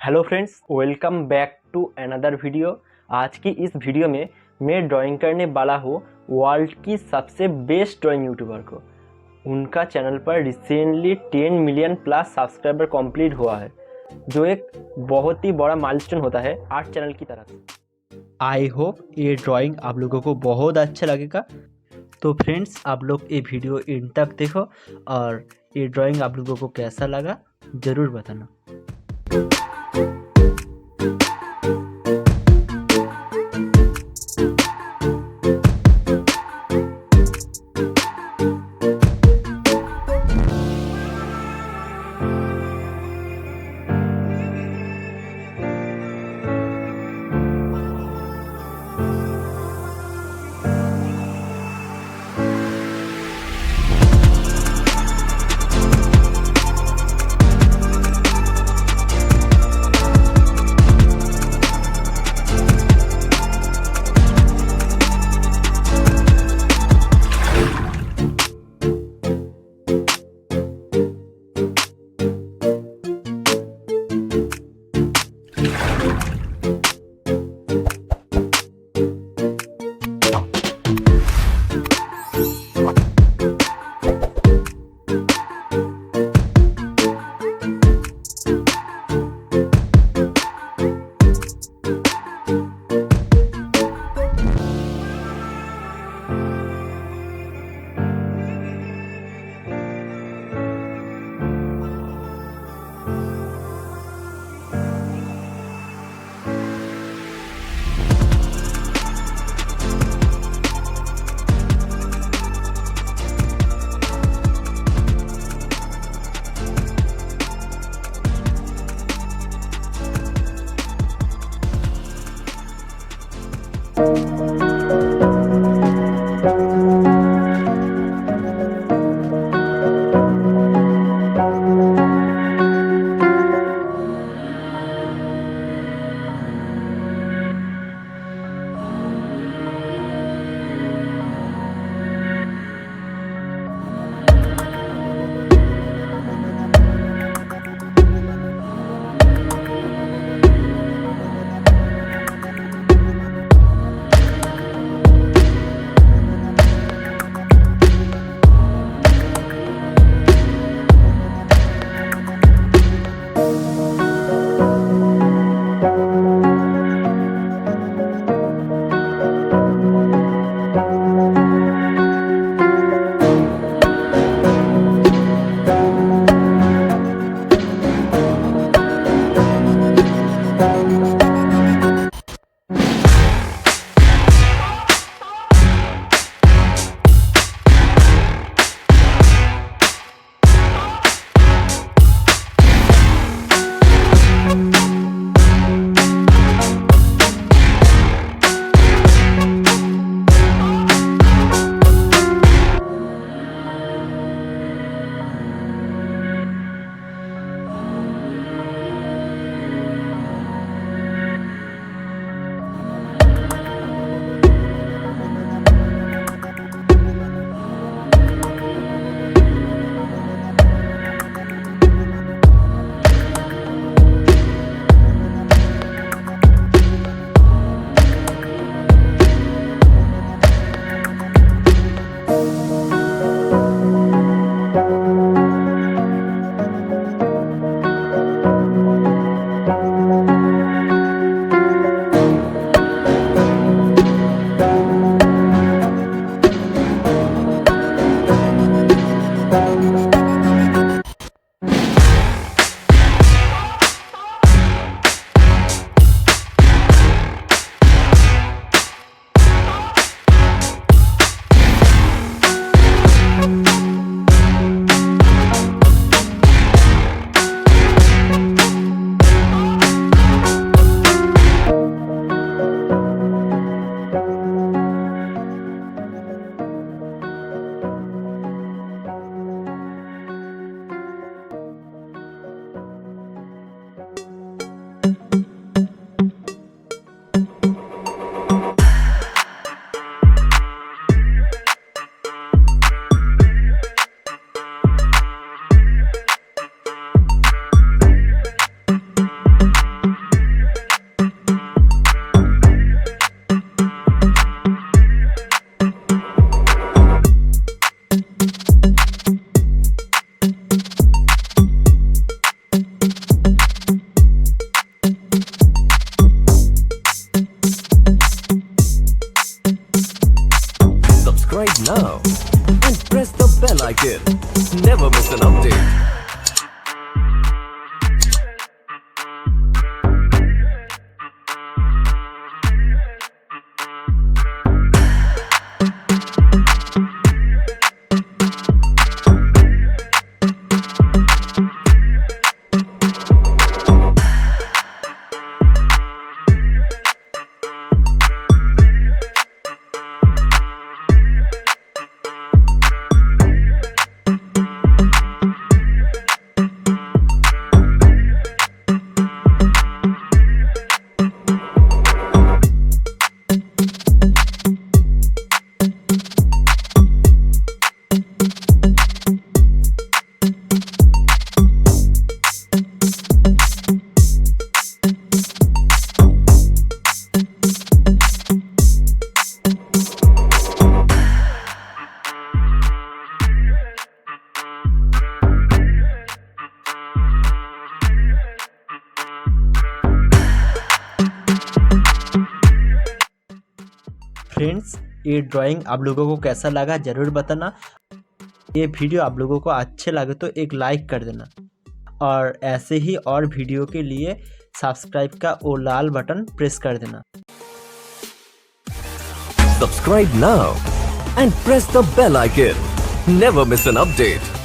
Hello friends, welcome back to another video. आज की इस वीडियो में मैं ड्राइंग करने वाला हूँ वर्ल्ड की सबसे बेस्ट ड्राइंग यूट्यूबर को। उनका चैनल पर recently 10 million plus subscriber complete हुआ है, जो एक बहुत ही बड़ा माइलस्टोन होता है आर्ट चैनल की तरफ। आई होप ये ड्राइंग आप लोगों को बहुत अच्छा लगेगा। तो फ्रेंड्स, आप लोग ये वीडियो एंड तक देखो और ये ड्राइंग आप लोगों को कैसा लगा ज़रूर बताना। फ्रेंड्स, ये ड्राइंग आप लोगों को कैसा लगा ज़रूर बताना। ये वीडियो आप लोगों को अच्छे लगे तो एक लाइक कर देना, और ऐसे ही और वीडियो के लिए सब्सक्राइब का वो लाल बटन प्रेस कर देना। Subscribe now and press the bell icon. Never miss an update.